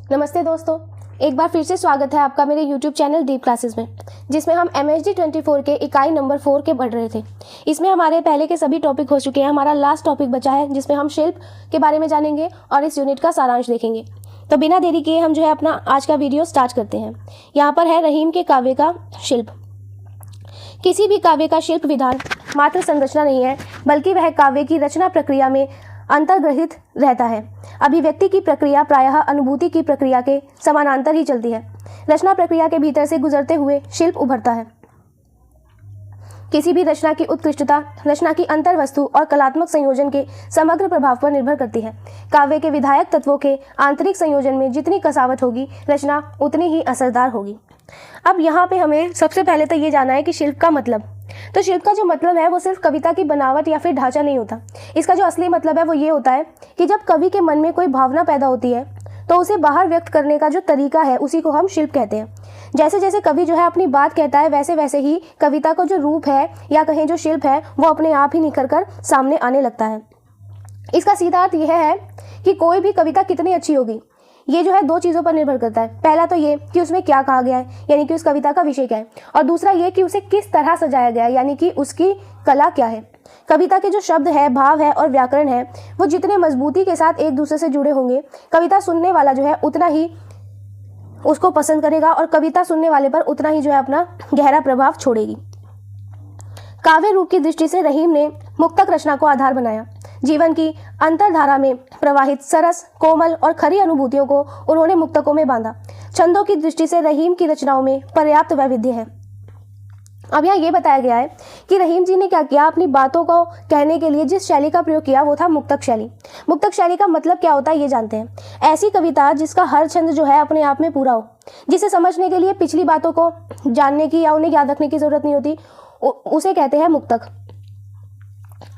नमस्ते दोस्तों, एक बार फिर से स्वागत है आपका मेरे YouTube चैनल दीप क्लासेस में, जिसमें हम MHD 24 के इकाई नंबर 4 के पढ़ रहे थे। इसमें हमारे पहले के सभी टॉपिक हो चुके हैं। हमारा लास्ट टॉपिक बचा है जिसमें हम शिल्प के बारे में जानेंगे और इस यूनिट का सारांश देखेंगे। तो बिना देरी किए हम अपना आज का वीडियो स्टार्ट करते हैं। यहाँ पर है रहीम के काव्य का शिल्प। किसी भी काव्य का शिल्प विधान मात्र संरचना नहीं है, बल्कि वह काव्य की रचना प्रक्रिया में अंतर्ग्रहित रहता है। अभिव्यक्ति की प्रक्रिया प्रायः अनुभूति की प्रक्रिया के समानांतर ही चलती है। रचना प्रक्रिया के भीतर से गुजरते हुए शिल्प उभरता है। किसी भी रचना की उत्कृष्टता रचना की अंतर्वस्तु और कलात्मक संयोजन के समग्र प्रभाव पर निर्भर करती है। काव्य के विधायक तत्वों के आंतरिक संयोजन में जितनी कसावट होगी, रचना उतनी ही असरदार होगी। अब यहाँ पे हमें सबसे पहले तो ये जानना है कि शिल्प का मतलब। तो शिल्प का जो मतलब है वो सिर्फ कविता की बनावट या फिर ढांचा नहीं होता। इसका जो असली मतलब है वो ये होता है कि जब कवि के मन में कोई भावना पैदा होती है तो उसे बाहर व्यक्त करने का जो तरीका है उसी को हम शिल्प कहते हैं। जैसे जैसे कवि जो है अपनी बात कहता है, वैसे वैसे ही कविता का जो रूप है या कहें जो शिल्प है वो अपने आप ही निखर कर सामने आने लगता है। इसका सीधा अर्थ यह है कि कोई भी कविता कितनी अच्छी होगी, ये जो है दो चीज़ों पर निर्भर करता है। पहला तो ये कि उसमें क्या कहा गया है, यानी कि उस कविता का विषय क्या है, और दूसरा ये कि उसे किस तरह सजाया गया है, यानी कि उसकी कला क्या है। कविता के जो शब्द है, भाव है और व्याकरण है, वो जितने मजबूती के साथ एक दूसरे से जुड़े होंगे, कविता सुनने वाला जो है उतना ही उसको पसंद करेगा और कविता सुनने वाले पर उतना ही जो है अपना गहरा प्रभाव छोड़ेगी। काव्य रूप की दृष्टि से रहीम ने मुक्तक रचना को आधार बनाया। जीवन की अंतरधारा में प्रवाहित सरस, कोमल और खरी अनुभूतियों को उन्होंने मुक्तकों में बांधा। छंदों की दृष्टि से रहीम की रचनाओं में पर्याप्त वैविध्य है। अब यहाँ ये बताया गया है कि रहीम जी ने क्या किया, अपनी बातों को कहने के लिए जिस शैली का प्रयोग किया वो था मुक्तक शैली। मुक्तक शैली का मतलब क्या होता है ये जानते हैं। ऐसी कविता जिसका हर छंद जो है अपने आप में पूरा हो, जिसे समझने के लिए पिछली बातों को जानने की या उन्हें याद रखने की जरूरत नहीं होती, उसे कहते हैं मुक्तक।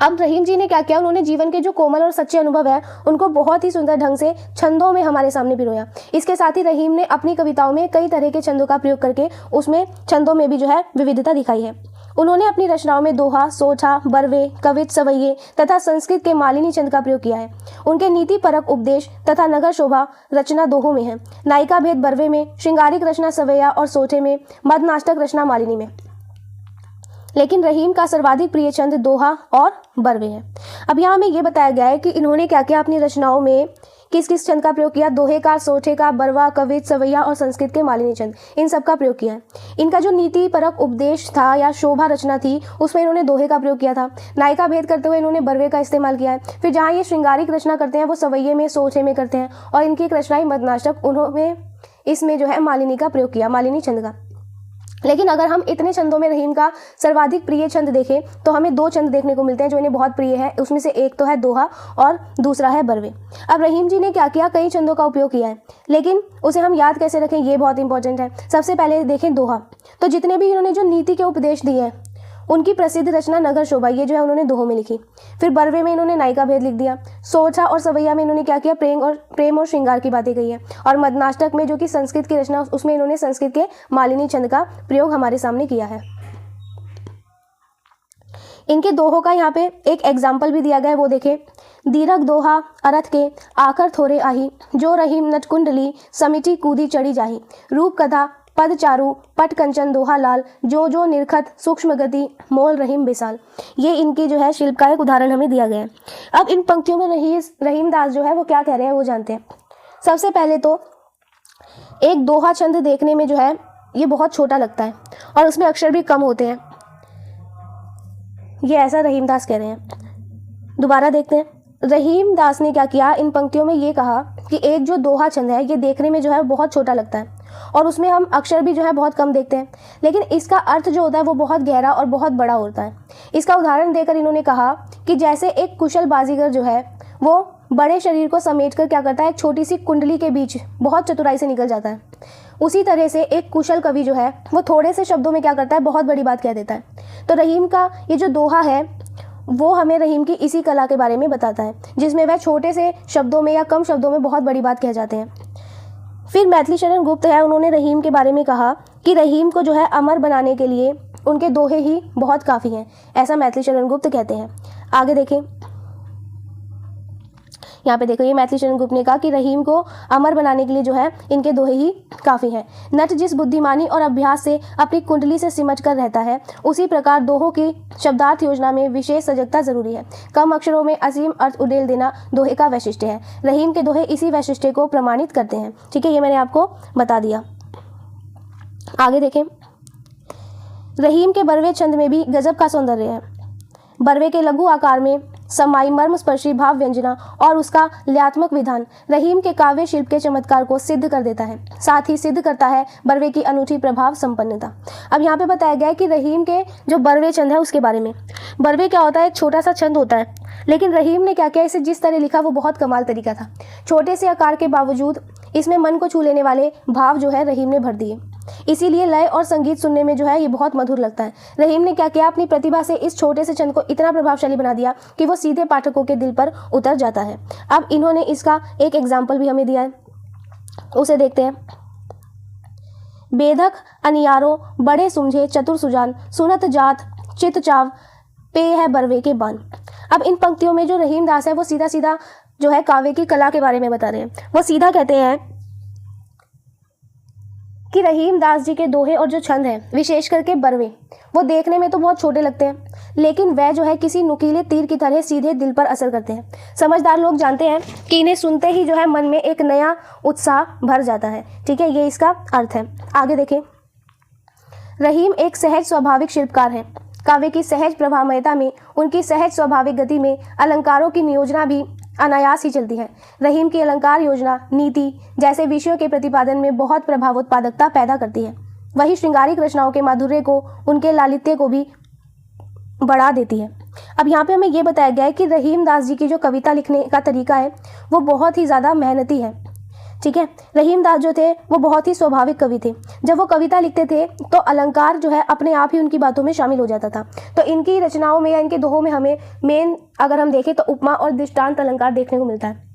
अब रहीम जी ने क्या किया, उन्होंने जीवन के जो कोमल और सच्चे अनुभव है उनको बहुत ही सुंदर ढंग से छंदों में हमारे सामने पिरोया। इसके साथ ही रहीम ने अपनी कविताओं में कई तरह के छंदों का प्रयोग करके उसमें छंदों में भी जो है विविधता दिखाई है। उन्होंने अपनी रचनाओं में दोहा, सोठा, बरवे, कवित, सवैये तथा संस्कृत के मालिनी छंद का प्रयोग किया है। उनके नीति परक उपदेश तथा नगर शोभा रचना दोहों में है, नायिका भेद बरवे में, श्रृंगारिक रचना सवैया और सोठे में, मदनाष्टक रचना मालिनी में। लेकिन रहीम का सर्वाधिक प्रिय छंद दोहा और बरवे है। अब यहाँ में ये बताया गया है कि इन्होंने क्या किया, अपनी रचनाओं में किस किस छंद का प्रयोग किया। दोहे का, सोठे का, बरवा, कवित, सवैया और संस्कृत के मालिनी छंद, इन सब का प्रयोग किया है। इनका जो नीति परक उपदेश था या शोभा रचना थी उसमें इन्होंने दोहे का प्रयोग किया था। नायिका भेद करते हुए इन्होंने बरवे का इस्तेमाल किया है। फिर जहाँ ये श्रृंगारिक रचना करते हैं वो सवैये में, सोठे में करते हैं, और इनकी एक रचना मदनाष्टक, उन्होंने इसमें जो है मालिनी का प्रयोग किया, मालिनी छंद का। लेकिन अगर हम इतने छंदों में रहीम का सर्वाधिक प्रिय छंद देखें तो हमें दो छंद देखने को मिलते हैं जो इन्हें बहुत प्रिय है। उसमें से एक तो है दोहा और दूसरा है बरवे। अब रहीम जी ने क्या किया, कई छंदों का उपयोग किया है, लेकिन उसे हम याद कैसे रखें ये बहुत इंपॉर्टेंट है। सबसे पहले देखें दोहा। तो जितने भी इन्होंने जो नीति के उपदेश दिए हैं उनकी प्रसिद्ध रचना नगर शोभा, ये जो है उन्होंने दोहों में लिखी। फिर बरवे में इन्होंने नायिका भेद लिख दिया। सोठा और सवैया में इन्होंने क्या किया, प्रेम और श्रृंगार की बातें कही है। और मदनाष्टक में जो कि संस्कृत की रचना, उसमें इन्होंने संस्कृत के मालिनी छंद का प्रयोग हमारे सामने किया है। इनके दोहों का यहाँ पे एक एग्जाम्पल भी दिया गया है, वो देखें। दीर्घ दोहा अरथ के आकर थोरे आही, जो रहीम नटकुंडली समिति कूदी चढ़ी जाही, रूप कथा पद चारु पट कंचन दोहा लाल, जो निरखत सूक्ष्म गति मोल रहीम बेसाल। ये इनकी जो है शिल्प का एक उदाहरण हमें दिया गया है। अब इन पंक्तियों में रहीम दास जो है वो क्या कह रहे हैं वो जानते हैं। सबसे पहले तो एक दोहा छंद देखने में जो है ये बहुत छोटा लगता है और उसमें अक्षर भी कम होते हैं, ये ऐसा रहीम दास कह रहे हैं। दोबारा देखते हैं। रहीम दास ने क्या किया, इन पंक्तियों में ये कहा कि एक जो दोहा छंद है ये देखने में जो है बहुत छोटा लगता है और उसमें हम अक्षर भी जो है बहुत कम देखते हैं, लेकिन इसका अर्थ जो होता है वो बहुत गहरा और बहुत बड़ा होता है। इसका उदाहरण देकर इन्होंने कहा कि जैसे एक कुशल बाजीगर जो है वो बड़े शरीर को समेटकर क्या करता है, एक छोटी सी कुंडली के बीच बहुत चतुराई से निकल जाता है। उसी तरह से एक कुशल कवि जो है वो थोड़े से शब्दों में क्या करता है, बहुत बड़ी बात कह देता है। तो रहीम का ये जो दोहा है वो हमें रहीम की इसी कला के बारे में बताता है, जिसमें वह छोटे से शब्दों में या कम शब्दों में बहुत बड़ी बात कह जाते हैं। फिर मैथिली शरण गुप्त है, उन्होंने रहीम के बारे में कहा कि रहीम को जो है अमर बनाने के लिए उनके दोहे ही बहुत काफ़ी हैं, ऐसा मैथिली शरण गुप्त कहते हैं। आगे देखें। यहाँ पे देखो, ये मैथिली शरण गुप्त ने कहा कि रहीम को अमर बनाने के लिए जो है इनके दोहे ही काफ़ी हैं। नट जिस बुद्धिमानी और अभ्यास से अपनी कुंडली से सिमट कर रहता है, उसी प्रकार दोहों की शब्दार्थ योजना में विशेष सजगता जरूरी है। कम अक्षरों में असीम अर्थ उड़ेल देना दोहे का वैशिष्ट्य है। रहीम के दोहे इसी वैशिष्ट्य को प्रमाणित करते हैं। ठीक है, ये मैंने आपको बता दिया। आगे देखें, रहीम के बरवे छंद में भी गजब का सौंदर्य है। बरवे के लघु आकार में समाई मर्मस्पर्शी भाव व्यंजना और उसका लयात्मक विधान रहीम के काव्य शिल्प के चमत्कार को सिद्ध कर देता है, साथ ही सिद्ध करता है बरवे की अनूठी प्रभाव संपन्नता। अब यहाँ पे बताया गया है कि रहीम के जो बरवे छंद है उसके बारे में। बरवे क्या होता है? एक छोटा सा छंद होता है, लेकिन रहीम ने क्या किया, इसे जिस तरह लिखा वो बहुत कमाल तरीका था। छोटे से आकार के बावजूद इसमें मन को छू लेने वाले भाव जो है रहीम ने भर दिए, इसीलिए लय और संगीत सुनने में जो है ये बहुत मधुर लगता है। रहीम ने क्या किया, अपनी प्रतिभा से इस छोटे से छंद को इतना प्रभावशाली बना दिया कि वो सीधे पाठकों के दिल पर उतर जाता है। अब इन्होंने इसका एक एग्जाम्पल भी हमें दिया है, उसे देखते हैं। बेधक अनियारो बड़े सुमझे चतुर सुजान, सुनत जात चित चाव पे है बरवे के बान। अब इन पंक्तियों में जो रहीम दास है वो सीधा सीधा जो है काव्य की कला के बारे में बता रहे हैं। वो सीधा कहते हैं कि रहीम दास जी के दोहे और जो छंद हैं, विशेष करके बरवे, वो देखने में तो बहुत छोटे लगते हैं, लेकिन वह जो है किसी नुकीले तीर की तरह सीधे दिल पर असर करते हैं। समझदार लोग जानते हैं कि इन्हें सुनते ही जो है मन में एक नया उत्साह भर जाता है। ठीक है, ये इसका अर्थ है। आगे देखें, रहीम एक सहज स्वाभाविक शिल्पकार हैं। काव्य की सहज प्रभामयता में, उनकी सहज स्वाभाविक गति में अलंकारों की नियोजना भी अनायास ही चलती है। रहीम की अलंकार योजना नीति जैसे विषयों के प्रतिपादन में बहुत प्रभावोत्पादकता पैदा करती है। वही श्रृंगारिक रचनाओं के माधुर्य को, उनके लालित्य को भी बढ़ा देती है। अब यहाँ पे हमें ये बताया गया है कि रहीम दास जी की जो कविता लिखने का तरीका है वो बहुत ही ज़्यादा मेहनती है। ठीक है, रहीम दास जो थे वो बहुत ही स्वाभाविक कवि थे। जब वो कविता लिखते थे तो अलंकार जो है अपने आप ही उनकी बातों में शामिल हो जाता था। तो इनकी रचनाओं में या इनके दोहों में हमें मेन अगर हम देखें तो उपमा और दृष्टांत अलंकार देखने को मिलता है।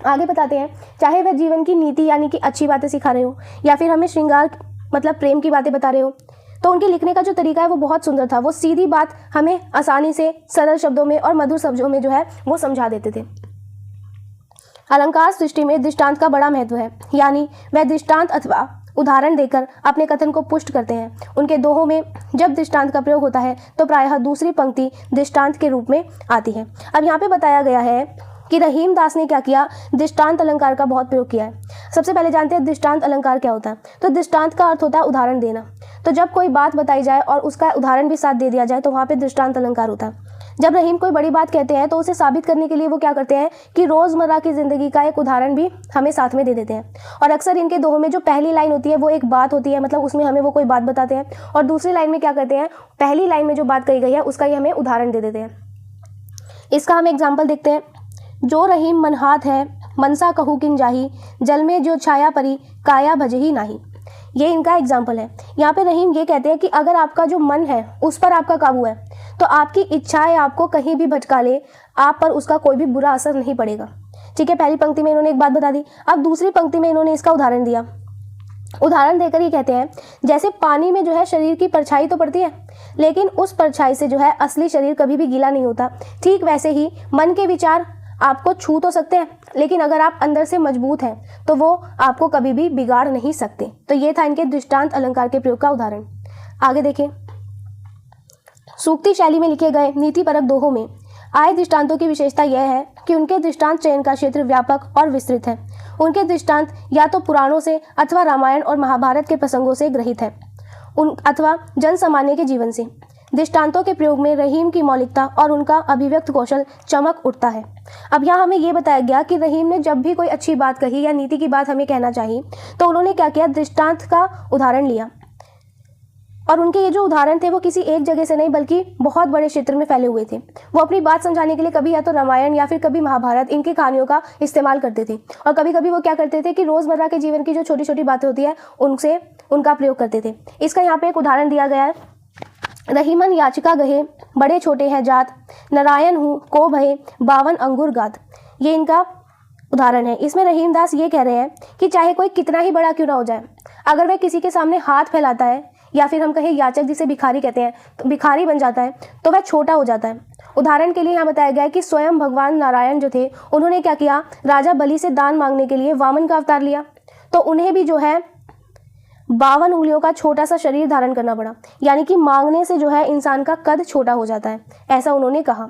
आगे बताते हैं, चाहे वह जीवन की नीति यानी कि अच्छी बातें सिखा रहे हो या फिर हमें श्रृंगार मतलब प्रेम की बातें बता रहे हो, तो उनके लिखने का जो तरीका है वो बहुत सुंदर था। वो सीधी बात हमें आसानी से सरल शब्दों में और मधुर शब्दों में जो है वो समझा देते थे। अलंकार सृष्टि में दृष्टांत का बड़ा महत्व है, यानी वह दृष्टांत अथवा उदाहरण देकर अपने कथन को पुष्ट करते हैं। उनके दोहों में जब दृष्टांत का प्रयोग होता है तो प्रायः दूसरी पंक्ति दृष्टांत के रूप में आती है। अब यहाँ पे बताया गया है कि रहीम दास ने क्या किया, दृष्टांत अलंकार का बहुत प्रयोग किया है। सबसे पहले जानते हैं दृष्टांत अलंकार क्या होता है। तो दृष्टांत का अर्थ होता है उदाहरण देना। तो जब कोई बात बताई जाए और उसका उदाहरण भी साथ दे दिया जाए तो वहाँ पे दृष्टांत अलंकार होता है। जब रहीम कोई बड़ी बात कहते हैं तो उसे साबित करने के लिए वो क्या करते हैं कि रोज़मर्रा की ज़िंदगी का एक उदाहरण भी हमें साथ में दे देते हैं। और अक्सर इनके दोहों में जो पहली लाइन होती है वो एक बात होती है, मतलब उसमें हमें वो कोई बात बताते हैं, और दूसरी लाइन में क्या करते हैं, पहली लाइन में जो बात कही गई है उसका ही हमें उदाहरण दे देते हैं। इसका हम एग्जाम्पल देखते हैं। जो रहीम मनहात है मनसा कहू किन जाही, जल में जो छाया परी काया भजही नाही। ये इनका एग्जाम्पल है। यहाँ पे रहीम ये कहते हैं कि अगर आपका जो मन है उस पर आपका काबू है तो आपकी इच्छाएं आपको कहीं भी भटका ले, आप पर उसका कोई भी बुरा असर नहीं पड़ेगा। ठीक है, पहली पंक्ति में इन्होंने एक बात बता दी। अब दूसरी पंक्ति में इन्होंने इसका उदाहरण दिया। उदाहरण देकर ये कहते हैं जैसे पानी में जो है शरीर की परछाई तो पड़ती है, लेकिन उस परछाई से जो है असली शरीर कभी भी गीला नहीं होता। ठीक वैसे ही मन के विचार आपको छू तो सकते हैं, लेकिन अगर आप अंदर से मजबूत हैं तो वो आपको कभी भी बिगाड़ नहीं सकते। तो ये था इनके दृष्टांत अलंकार के प्रयोग का उदाहरण। आगे देखें, सूक्ति शैली में लिखे गए नीतिपरक दोहों में आए दृष्टांतों की विशेषता यह है कि उनके दृष्टांत चयन का क्षेत्र व्यापक और विस्तृत है। उनके दृष्टांत या तो पुराणों से अथवा रामायण और महाभारत के प्रसंगों से ग्रहित है अथवा जन सामान्य के जीवन से। दृष्टांतों के प्रयोग में रहीम की मौलिकता और उनका अभिव्यक्त कौशल चमक उठता है। अब यहाँ हमें ये बताया गया कि रहीम ने जब भी कोई अच्छी बात कही या नीति की बात हमें कहना चाहिए तो उन्होंने क्या किया, दृष्टांत का उदाहरण लिया। और उनके ये जो उदाहरण थे वो किसी एक जगह से नहीं बल्कि बहुत बड़े क्षेत्र में फैले हुए थे। वो अपनी बात समझाने के लिए कभी या तो रामायण या फिर कभी महाभारत इनकी कहानियों का इस्तेमाल करते थे, और कभी कभी वो क्या करते थे कि रोज़मर्रा के जीवन की जो छोटी छोटी बातें होती है उनसे उनका प्रयोग करते थे। इसका यहाँ पे एक उदाहरण दिया गया है। रहीमन याचिका गहे बड़े छोटे हैं जात, नारायण हूँ को भय 52 अंगूर गात। ये इनका उदाहरण है। इसमें रहीम दास ये कह रहे हैं कि चाहे कोई कितना ही बड़ा क्यों ना हो जाए, अगर वह किसी के सामने हाथ फैलाता है या फिर हम कहें याचक जिसे भिखारी कहते हैं, तो भिखारी बन जाता है तो वह छोटा हो जाता है। उदाहरण के लिए यहाँ बताया गया है कि स्वयं भगवान नारायण जो थे उन्होंने क्या किया, राजा बलि से दान मांगने के लिए वामन का अवतार लिया, तो उन्हें भी जो है 52 उंगलियों का छोटा सा शरीर धारण करना पड़ा, यानी कि मांगने से जो है इंसान का कद छोटा हो जाता है, ऐसा उन्होंने कहा।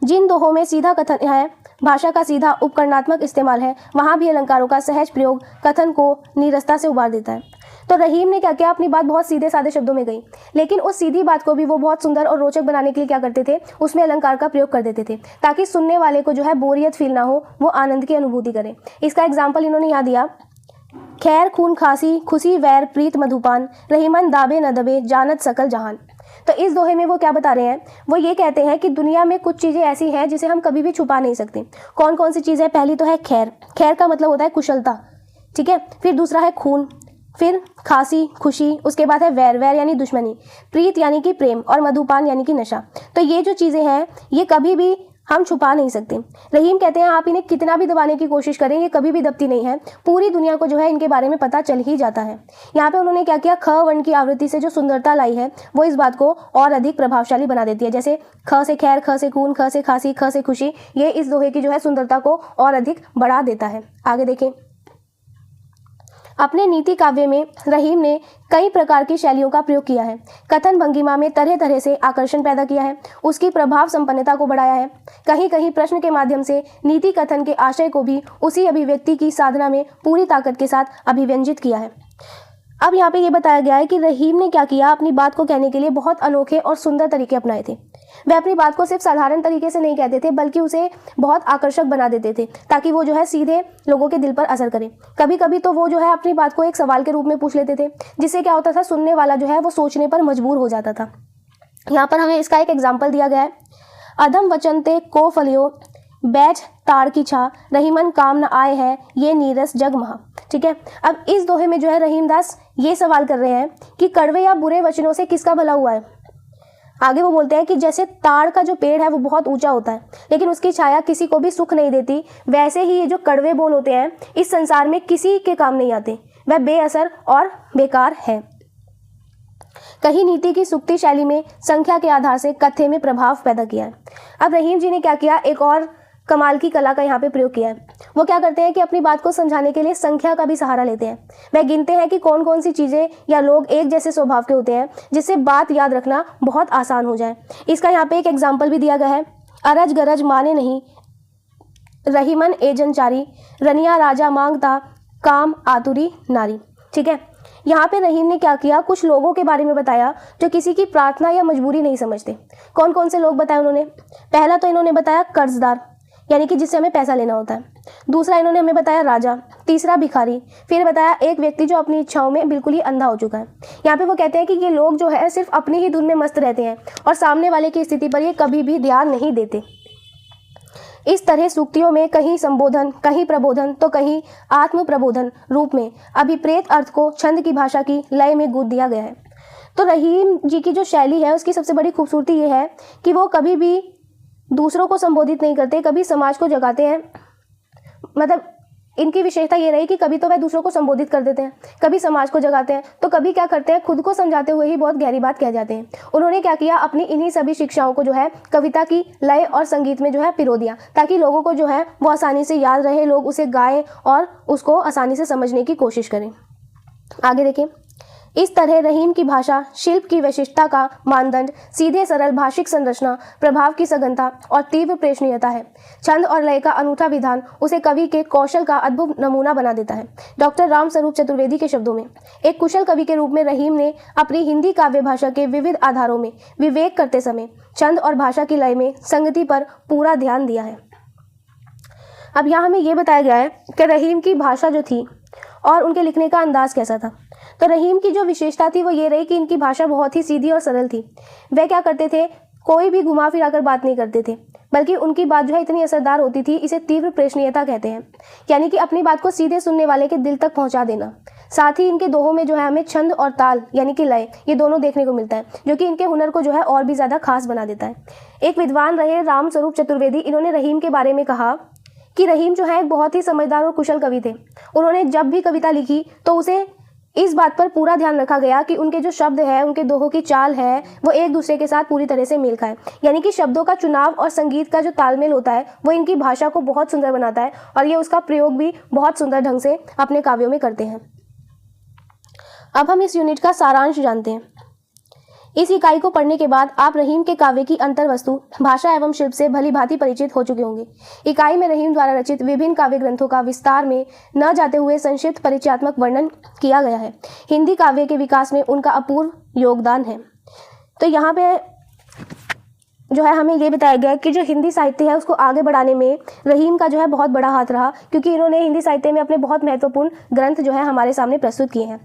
जिन दोहों में सीधा कथन है, भाषा का सीधा उपकरणात्मक इस्तेमाल है, वहाँ भी अलंकारों का सहज प्रयोग कथन को नीरसता से उबार देता है। तो रहीम ने क्या किया, अपनी बात बहुत सीधे साधे शब्दों में गई, लेकिन उस सीधी बात को भी वो बहुत सुंदर और रोचक बनाने के लिए क्या करते थे, उसमें अलंकार का प्रयोग कर देते थे, ताकि सुनने वाले को जो है बोरियत फील ना हो, वो आनंद की अनुभूति करे। इसका एग्जाम्पल इन्होंने यहाँ दिया, खैर खून खासी खुशी वैर प्रीत मधुपान, रहीमन दाबे न दबे जानत सकल जहान। तो इस दोहे में वो क्या बता रहे हैं, वो ये कहते हैं कि दुनिया में कुछ चीज़ें ऐसी हैं जिसे हम कभी भी छुपा नहीं सकते। कौन कौन सी चीज़ें? पहली तो है खैर, खैर का मतलब होता है कुशलता, ठीक है। फिर दूसरा है खून, फिर खांसी खुशी, उसके बाद है वैर, वैर यानी दुश्मनी, प्रीत यानी कि प्रेम, और मधुपान यानी कि नशा। तो ये जो चीज़ें हैं ये कभी भी हम छुपा नहीं सकते। रहीम कहते हैं आप इन्हें कितना भी दबाने की कोशिश करें ये कभी भी दबती नहीं है, पूरी दुनिया को जो है इनके बारे में पता चल ही जाता है। यहाँ पे उन्होंने क्या किया, ख वर्ण की आवृत्ति से जो सुंदरता लाई है वो इस बात को और अधिक प्रभावशाली बना देती है। जैसे ख से खैर, ख से खून, ख से खांसी, ख से खुशी, ये इस दोहे की जो है सुंदरता को और अधिक बढ़ा देता है। आगे देखें, अपने नीति काव्य में रहीम ने कई प्रकार की शैलियों का प्रयोग किया है। कथन भंगिमा में तरह तरह से आकर्षण पैदा किया है, उसकी प्रभाव संपन्नता को बढ़ाया है। कहीं कहीं प्रश्न के माध्यम से नीति कथन के आशय को भी उसी अभिव्यक्ति की साधना में पूरी ताकत के साथ अभिव्यंजित किया है। अब यहाँ पे ये बताया गया है कि रहीम ने क्या किया, अपनी बात को कहने के लिए बहुत अनोखे और सुंदर तरीके अपनाए थे। वह अपनी बात को सिर्फ साधारण तरीके से नहीं कहते थे, बल्कि उसे बहुत आकर्षक बना देते थे, ताकि वो जो है सीधे लोगों के दिल पर असर करे। कभी कभी तो वो जो है अपनी बात को एक सवाल के रूप में पूछ लेते थे, जिससे क्या होता था, सुनने वाला जो है वो सोचने पर मजबूर हो जाता था। यहाँ पर हमें इसका एक एग्जाम्पल दिया गया है, अधम वचनते को फलियो बैच ताड़ की छा, रहीमन काम न आए है ये नीरस जग महा। ठीक है, अब इस दोहे में जो है रहीमदास ये सवाल कर रहे हैं कि कड़वे या बुरे वचनों से किसका भला हुआ है। आगे वो बोलते हैं कि जैसे ताड़ का जो पेड़ है वो बहुत ऊंचा होता है, लेकिन उसकी छाया किसी को भी सुख नहीं देती, वैसे ही ये जो कड़वे बोल होते हैं इस संसार में किसी के काम नहीं आते, वह बेअसर और बेकार है। कहीं नीति की सुक्ति शैली में संख्या के आधार से कथ्य में प्रभाव पैदा किया है। अब रहीम जी ने क्या किया, एक और कमाल की कला का यहाँ पे प्रयोग किया है। वो क्या करते हैं कि अपनी बात को समझाने के लिए संख्या का भी सहारा लेते हैं। वह गिनते हैं कि कौन कौन सी चीज़ें या लोग एक जैसे स्वभाव के होते हैं, जिससे बात याद रखना बहुत आसान हो जाए। इसका यहाँ पे एक एग्जाम्पल भी दिया गया है, अरज गरज माने नहीं रहीमन एजनचारी, रनिया राजा मांगता काम आतुरी नारी। ठीक है, यहाँ पे रहीम ने क्या किया, कुछ लोगों के बारे में बताया जो किसी की प्रार्थना या मजबूरी नहीं समझते। कौन कौन से लोग बताए उन्होंने? पहला तो इन्होंने बताया कर्जदार, यानी कि जिससे हमें पैसा लेना होता है। दूसरा इन्होंने हमें बताया राजा, तीसरा भिखारी, फिर बताया एक व्यक्ति जो अपनी इच्छाओं में बिल्कुल ही अंधा हो चुका है। यहाँ पे वो कहते हैं कि ये लोग जो है सिर्फ अपनी ही धुन में मस्त रहते हैं और सामने वाले की स्थिति पर ये कभी भी ध्यान नहीं देते। इस तरह सूक्तियों में कहीं संबोधन, कहीं प्रबोधन, तो कहीं आत्म प्रबोधन रूप में अभिप्रेत अर्थ को छंद की भाषा की लय में गूंथ दिया गया है। तो रहीम जी की जो शैली है उसकी सबसे बड़ी खूबसूरती ये है कि वो कभी भी दूसरों को संबोधित नहीं करते, कभी समाज को जगाते हैं। मतलब इनकी विशेषता ये रही कि कभी तो वह दूसरों को संबोधित कर देते हैं, कभी समाज को जगाते हैं, तो कभी क्या करते हैं, खुद को समझाते हुए ही बहुत गहरी बात कह जाते हैं। उन्होंने क्या किया, अपनी इन्हीं सभी शिक्षाओं को जो है कविता की लय और संगीत में जो है पिरो दिया, ताकि लोगों को जो है वो आसानी से याद रहे, लोग उसे गाएं और उसको आसानी से समझने की कोशिश करें। आगे देखें, इस तरह रहीम की भाषा शिल्प की विशिष्टता का मानदंड सीधे सरल भाषिक संरचना, प्रभाव की सघनता और तीव्र प्रेषणीयता है। छंद और लय का अनूठा विधान उसे कवि के कौशल का अद्भुत नमूना बना देता है। डॉक्टर रामस्वरूप चतुर्वेदी के शब्दों में, एक कुशल कवि के रूप में रहीम ने अपनी हिंदी काव्य भाषा के विविध आधारों में विवेक करते समय छंद और भाषा की लय में संगति पर पूरा ध्यान दिया है। अब यहाँ हमें ये बताया गया है कि रहीम की भाषा जो थी और उनके लिखने का अंदाज कैसा था। तो रहीम की जो विशेषता थी वो ये रही कि इनकी भाषा बहुत ही सीधी और सरल थी। वे क्या करते थे, कोई भी घुमा फिरा कर बात नहीं करते थे, बल्कि उनकी बात जो है इतनी असरदार होती थी, इसे तीव्र प्रेषणीयता कहते हैं, यानी कि अपनी बात को सीधे सुनने वाले के दिल तक पहुंचा देना। साथ ही इनके दोहों में जो है हमें छंद और ताल यानी कि लय, ये दोनों देखने को मिलता है, जो कि इनके हुनर को जो है और भी ज़्यादा खास बना देता है। एक विद्वान रहे रामस्वरूप चतुर्वेदी, इन्होंने रहीम के बारे में कहा कि रहीम जो है एक बहुत ही समझदार और कुशल कवि थे। उन्होंने जब भी कविता लिखी तो उसे इस बात पर पूरा ध्यान रखा गया कि उनके जो शब्द है, उनके दोहों की चाल है, वो एक दूसरे के साथ पूरी तरह से मेल खाए। यानी कि शब्दों का चुनाव और संगीत का जो तालमेल होता है वो इनकी भाषा को बहुत सुंदर बनाता है और ये उसका प्रयोग भी बहुत सुंदर ढंग से अपने काव्यों में करते हैं। अब हम इस यूनिट का सारांश जानते हैं। इस इकाई को पढ़ने के बाद आप रहीम के काव्य की अंतर वस्तु, भाषा एवं शिल्प से भली भांति परिचित हो चुके होंगे। इकाई में रहीम द्वारा रचित विभिन्न काव्य ग्रंथों का विस्तार में न जाते हुए संक्षिप्त परिचयात्मक वर्णन किया गया है। हिंदी काव्य के विकास में उनका अपूर्व योगदान है। तो यहाँ पे जो है हमें ये बताया गया कि जो हिंदी साहित्य है उसको आगे बढ़ाने में रहीम का जो है बहुत बड़ा हाथ रहा, क्योंकि इन्होंने हिंदी साहित्य में अपने बहुत महत्वपूर्ण ग्रंथ जो है हमारे सामने प्रस्तुत किए हैं।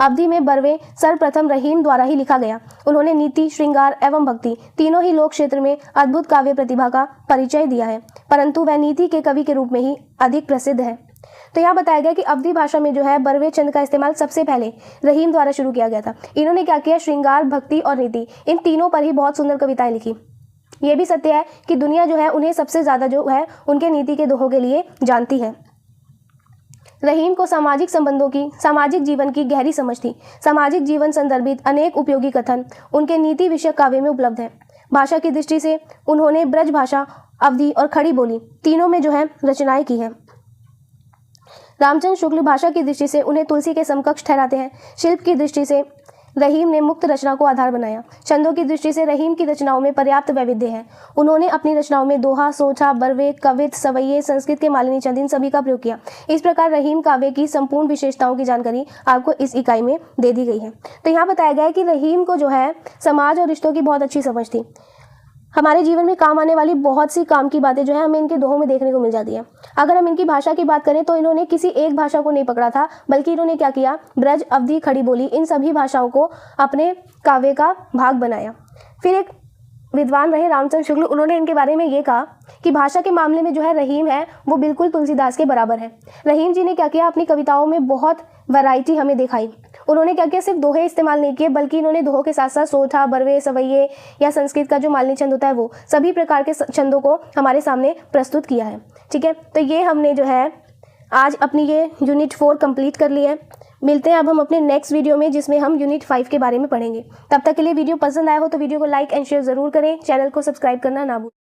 अवधि में बरवे सर्वप्रथम रहीम द्वारा ही लिखा गया। उन्होंने नीति, श्रृंगार एवं भक्ति तीनों ही लोक क्षेत्र में अद्भुत काव्य प्रतिभा का परिचय दिया है, परंतु वह नीति के कवि के रूप में ही अधिक प्रसिद्ध है। तो यहाँ बताया गया कि अवधि भाषा में जो है बरवे छंद का इस्तेमाल सबसे पहले रहीम द्वारा शुरू किया गया था। इन्होंने क्या किया, श्रृंगार, भक्ति और नीति, इन तीनों पर ही बहुत सुंदर कविताएं लिखी। ये भी सत्य है कि दुनिया जो है उन्हें सबसे ज़्यादा जो है उनके नीति के दोहों के लिए जानती है। रहीम को सामाजिक संबंधों की, सामाजिक जीवन की गहरी समझ थी। सामाजिक जीवन संदर्भित अनेक उपयोगी कथन उनके नीति विषयक काव्य में उपलब्ध है। भाषा की दृष्टि से उन्होंने ब्रज भाषा, अवधि और खड़ी बोली तीनों में जो है रचनाएं की हैं। रामचंद्र शुक्ल भाषा की दृष्टि से उन्हें तुलसी के समकक्ष ठहराते हैं। शिल्प की दृष्टि से रहीम ने मुक्त रचना को आधार बनाया। छंदों की दृष्टि से रहीम की रचनाओं में पर्याप्त वैविध्य है। उन्होंने अपनी रचनाओं में दोहा, सोठा, बरवे, कवित, सवैये, संस्कृत के मालिनी छंद इन सभी का प्रयोग किया। इस प्रकार रहीम काव्य की संपूर्ण विशेषताओं की जानकारी आपको इस इकाई में दे दी गई है। तो यहाँ बताया गया है कि रहीम को जो है समाज और रिश्तों की बहुत अच्छी समझ थी। हमारे जीवन में काम आने वाली बहुत सी काम की बातें जो है हमें इनके दोहों में देखने को मिल जाती है। अगर हम इनकी भाषा की बात करें तो इन्होंने किसी एक भाषा को नहीं पकड़ा था, बल्कि इन्होंने क्या किया, ब्रज, अवधि, खड़ी बोली इन सभी भाषाओं को अपने काव्य का भाग बनाया। फिर एक विद्वान रहे रामचंद्र शुक्ल, उन्होंने इनके बारे में ये कहा कि भाषा के मामले में जो है रहीम है वो बिल्कुल तुलसीदास के बराबर है। रहीम जी ने क्या किया, अपनी कविताओं में बहुत वैरायटी हमें दिखाई। उन्होंने क्या किया, सिर्फ दोहे इस्तेमाल नहीं किए, बल्कि इन्होंने दोहों के साथ साथ सोठा, बरवे, सवैये या संस्कृत का जो मालिनी छंद होता है वो सभी प्रकार के छंदों को हमारे सामने प्रस्तुत किया है। ठीक है, तो ये हमने जो है आज अपनी ये यूनिट 4 कंप्लीट कर ली है। मिलते हैं अब हम अपने नेक्स्ट वीडियो में, जिसमें हम यूनिट 5 के बारे में पढ़ेंगे। तब तक के लिए वीडियो पसंद आया हो तो वीडियो को लाइक एंड शेयर जरूर करें। चैनल को सब्सक्राइब करना ना भूलें।